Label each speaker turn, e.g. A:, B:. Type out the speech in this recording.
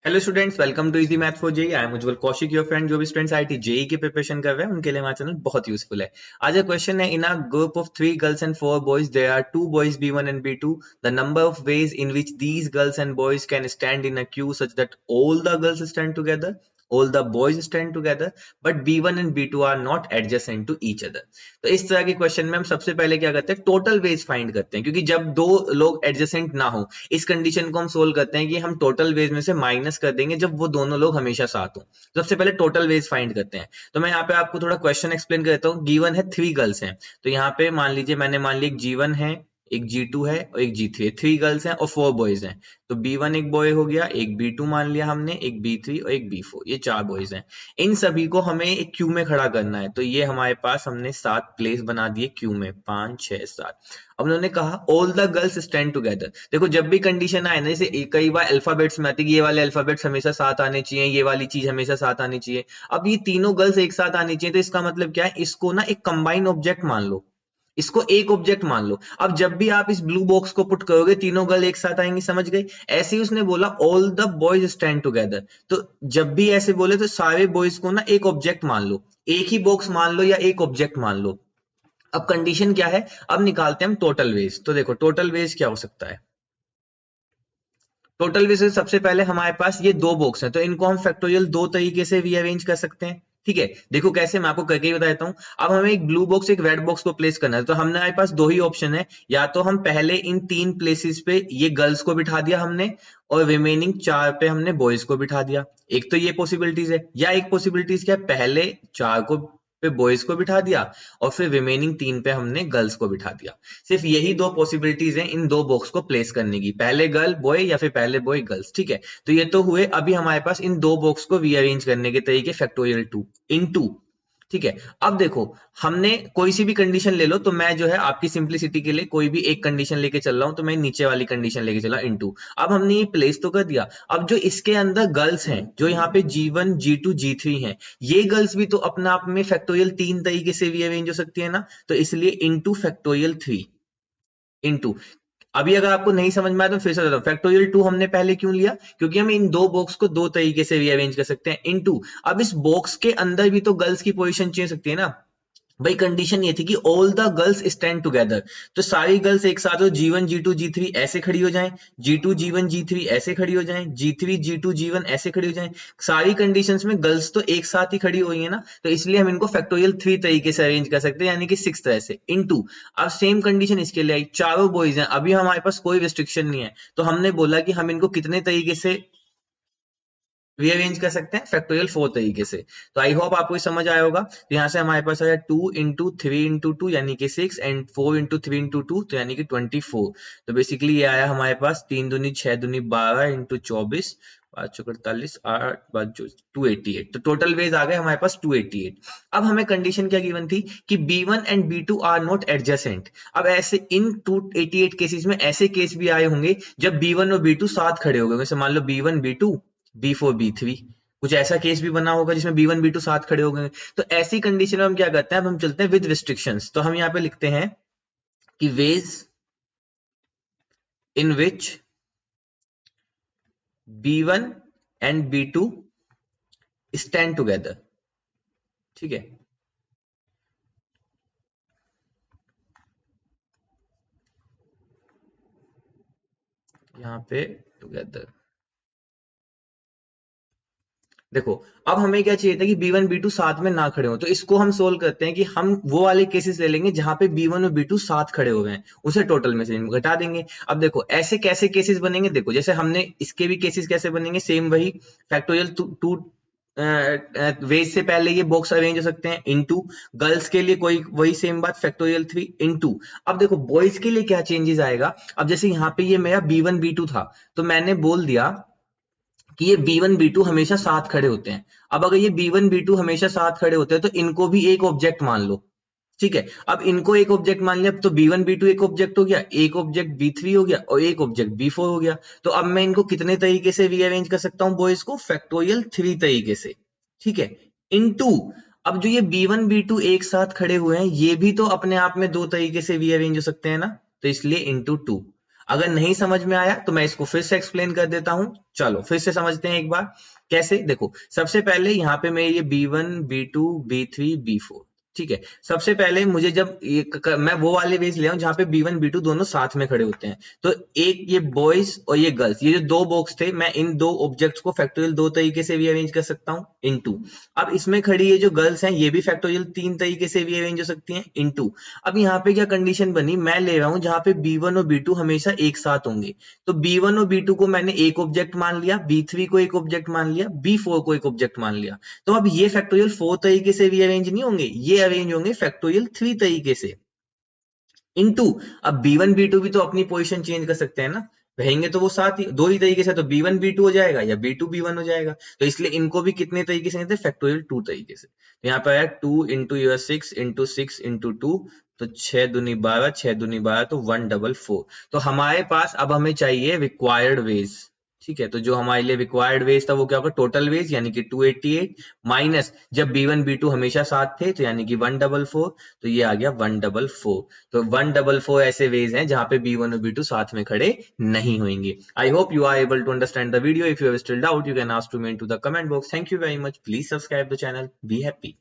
A: Hello students, welcome to easy math for JEE. I am Ujjwal Kaushik, your friend. जो भी students IIT JEE की preparation कर रहे हैं उनके लिए हमारा चैनल बहुत यूजफुल है। आज का क्वेश्चन है, in a group of 3 girls and 4 boys there are 2 boys B1 and B2। The number of ways in which these girls and boys can stand in a queue such that all the girls stand together, all the boys stand together, but B1 and B2 are not adjacent to each other। तो इस तरह के question में हम सबसे पहले क्या करते हैं, टोटल वेज फाइंड करते हैं, क्योंकि जब दो लोग एडजेसेंट ना हो, इस कंडीशन को हम सोल्व करते हैं कि हम टोटल वेज में से माइनस कर देंगे जब वो दोनों लोग हमेशा साथ हो। सबसे पहले टोटल वेज फाइंड करते हैं। तो मैं यहाँ पे आपको थोड़ा क्वेश्चन एक्सप्लेन करता हूँ। गिवन है 3 गर्ल्स हैं, तो यहाँ पे मान लीजिए मैंने मान लिया एक G1 है, एक G2 है और एक G3 है। 3 गर्ल्स हैं और 4 बॉयज हैं, तो B1 एक बॉय हो गया, एक B2 मान लिया हमने, एक B3 और एक B4, ये 4 बॉयज हैं। इन सभी को हमें एक क्यू में खड़ा करना है, तो ये हमारे पास हमने 7 प्लेस बना दिए क्यू में, 5 6 7। अब उन्होंने कहा all the girls stand together. देखो जब भी कंडीशन आए ना, जैसे कई बार अल्फाबेट्स में आती है कि ये वाले अल्फाबेट्स हमेशा साथ आने चाहिए, ये वाली चीज हमेशा साथ आनी चाहिए। अब ये तीनों गर्ल्स एक साथ आनी चाहिए, तो इसका मतलब क्या है, इसको ना एक कंबाइन ऑब्जेक्ट मान लो, इसको एक ऑब्जेक्ट मान लो। अब जब भी आप इस ब्लू बॉक्स को पुट करोगे, तीनों गर्ल एक साथ आएंगी, समझ गए। ऐसे ही उसने बोला all the boys stand together, तो जब भी ऐसे बोले तो सारे बॉयज को ना एक ऑब्जेक्ट मान लो, एक ही बॉक्स मान लो या एक ऑब्जेक्ट मान लो। अब कंडीशन क्या है, अब निकालते हैं हम टोटल वेज। तो देखो टोटल वेज क्या हो सकता है। टोटल वेज से सबसे पहले हमारे पास ये दो बॉक्स हैं, तो इनको हम फैक्टोरियल दो तरीके से रीअरेंज कर सकते हैं। ठीक है, देखो कैसे, मैं आपको करके ही बता देता हूं। अब हमें एक ब्लू बॉक्स एक रेड बॉक्स को प्लेस करना है, तो हमारे पास दो ही ऑप्शन है। या तो हम पहले इन 3 प्लेसेस पे ये गर्ल्स को बिठा दिया हमने, और रिमेनिंग 4 पे हमने बॉयज को बिठा दिया। एक तो ये पॉसिबिलिटीज है, या एक पॉसिबिलिटीज क्या है, पहले 4 को पे बॉयज को बिठा दिया और फिर रिमेनिंग 3 पे हमने गर्ल्स को बिठा दिया। सिर्फ यही दो पॉसिबिलिटीज हैं इन दो बॉक्स को प्लेस करने की, पहले गर्ल बॉय या फिर पहले बॉय गर्ल्स। ठीक है, तो ये तो हुए। अभी हमारे पास इन दो बॉक्स को रीअरेंज करने के तरीके फैक्टोरियल 2 इन 2। ठीक है, अब देखो हमने कोई सी भी कंडीशन ले लो, तो मैं जो है आपकी सिंप्लिसिटी के लिए कोई भी एक कंडीशन लेके चल रहा हूं, तो मैं नीचे वाली कंडीशन लेके चला इनटू। अब हमने ये प्लेस तो कर दिया। अब जो इसके अंदर गर्ल्स हैं, जो यहाँ पे G1 G2 G3 हैं, ये गर्ल्स भी तो अपना आप में फैक्टोरियल 3 तरीके से रीअरेंज हो सकती है ना, तो इसलिए इनटू फैक्टोरियल 3 इनटू। अभी अगर आपको नहीं समझ में आया तो फिर से बताओ, फैक्टोरियल 2 हमने पहले क्यों लिया, क्योंकि हम इन दो बॉक्स को दो तरीके से रीअरेंज कर सकते हैं इनटू। अब इस बॉक्स के अंदर भी तो गर्ल्स की पोजीशन चेंज सकती है ना। भाई कंडीशन ये थी कि all the girls stand together, तो सारी गर्ल्स एक साथ हो, G1 G2 G3 ऐसे खड़ी हो जाएं, G2 G1 G3 ऐसे खड़ी हो जाएं, G3 G2 G1 ऐसे खड़ी हो जाएं। सारी कंडीशंस में गर्ल्स तो एक साथ ही खड़ी हुई है ना, तो इसलिए हम इनको फैक्टोरियल 3 तरीके से अरेंज कर सकते हैं, यानी कि 6 तरह से इनटू। अब सेम कंडीशन इसके लिए आई, चारों बॉयज हैं, अभी हमारे पास कोई रिस्ट्रिक्शन नहीं है, तो हमने बोला कि हम इनको कितने तरीके से रीअरेंज कर सकते हैं, फैक्टोरियल 4 तरीके से। तो आई होप आपको समझ आया होगा। तो यहाँ से हमारे पास आया 2 × 3 × 2 यानी कि 6, एंड 4 × 3 × 2 तो यानी कि 24। तो बेसिकली ये आया हमारे पास 3 दूनी 6 दूनी 12 × 24, 5 चौक 48, 8 5 288। तो टोटल वेज आ गए हमारे पास 288। अब हमें कंडीशन क्या गिवन थी कि B1 and B2 are not adjacent. अब ऐसे इन 288 केसेस में ऐसे केस भी आए होंगे जब B1 और B2 साथ खड़े हो गए, जैसे मान लो B1 B2 B4 B3, कुछ ऐसा केस भी बना होगा जिसमें B1 B2 साथ खड़े हो गए। तो ऐसी कंडीशन में हम क्या करते हैं, अब हम चलते हैं विद रिस्ट्रिक्शंस। तो हम यहाँ पे लिखते हैं कि veg in which B1 and B2 stand together. ठीक है, यहाँ पे टुगेदर। देखो अब हमें क्या चाहिए था कि B1 B2 साथ में ना खड़े हो, तो इसको हम सोल्व करते हैं कि हम वो वाले केसेस ले लेंगे जहां पे B1 और B2 साथ खड़े हुए हैं, उसे टोटल में से घटा देंगे। अब देखो ऐसे कैसे केसेस बनेंगे, देखो जैसे हमने इसके भी केसेस कैसे बनेंगे, सेम वही फैक्टोरियल 2 वेज से पहले ये बॉक्स अरेंज हो सकते हैं इनटू। गर्ल्स के लिए कोई वही सेम बात, फैक्टोरियल 3 इनटू। अब देखो बॉयज के लिए क्या चेंजेस आएगा। अब जैसे यहाँ पे ये मेरा B1 B2 था, तो मैंने बोल दिया कि ये B1 B2 हमेशा साथ खड़े होते हैं। अब अगर ये B1 B2 हमेशा साथ खड़े होते हैं, तो इनको भी एक ऑब्जेक्ट मान लो। ठीक है, अब इनको एक ऑब्जेक्ट मान लिया, तो B1 B2 एक ऑब्जेक्ट हो गया, एक ऑब्जेक्ट B3 हो गया और एक ऑब्जेक्ट B4 हो गया। तो अब मैं इनको कितने तरीके से रीअरेंज कर सकता हूँ बॉयज को, फैक्टोरियल 3 तरीके से। ठीक है, इनटू। अब जो ये B1 B2 एक साथ खड़े हुए हैं, ये भी तो अपने आप में दो तरीके से रीअरेंज हो सकते हैं ना, तो इसलिए इनटू 2। अगर नहीं समझ में आया तो मैं इसको फिर से एक्सप्लेन कर देता हूं। चलो फिर से समझते हैं एक बार। कैसे? देखो, सबसे पहले यहाँ पे मैं ये B1 B2 B3 B4, ठीक है। सबसे पहले मुझे जब मैं वो वाले वेज ले आऊं जहां पे B1 B2 दोनों साथ में खड़े होते हैं, तो एक ये बॉयज और ये गर्ल्स, ये जो दो बॉक्स थे, मैं इन दो ऑब्जेक्ट्स को फैक्टोरियल दो तरीके से भी अरेंज कर सकता हूं, इनटू। अब इसमें खड़ी ये जो गर्ल्स हैं, ये भी फैक्टोरियल तीन तरीके से भी अरेंज हो सकती हैं, इनटू। अब यहाँ पे क्या कंडीशन बनी, मैं ले रहा हूं जहां पे B1 और B2 हमेशा एक साथ होंगे, तो B1 और B2 को मैंने एक ऑब्जेक्ट मान लिया, B3 को एक ऑब्जेक्ट मान लिया, B4 को एक ऑब्जेक्ट मान लिया। तो अब ये फैक्टोरियल 4 तरीके से भी अरेंज नहीं होंगे, ये अरेंज होंगे फैक्टोरियल 3 तरीके से, इनटू। अब B1 B2 भी तो अपनी पोजीशन चेंज कर सकते हैं ना, रहेंगे तो वो साथ ही दो ही तरीके से, तो B1 B2 हो जाएगा या B2 B1 हो जाएगा। तो इसलिए इनको भी कितने तरीके से कहते हैं, फैक्टोरियल 2 तरीके से। तो यहाँ पे आया 2 इंटू योर 6 इंटू 6 इंटू 2, तो 6 दूनी 12, 6 दूनी 12, तो 144। तो हमारे पास अब हमें चाहिए रिक्वायर्ड वेज, ठीक है। तो जो हमारे लिए रिक्वायर्ड वेज था वो क्या होगा, टोटल वेज यानी कि 288 माइनस, जब B1 B2 हमेशा साथ थे तो यानी कि 144, तो ये आ गया 144। तो 144 ऐसे वेज हैं जहां पे B1 और B2 साथ में खड़े नहीं होंगे। I hope you are able to understand the video. If you have still doubt, you can ask to me into the comment box. Thank you very much. Please subscribe the channel. Be happy.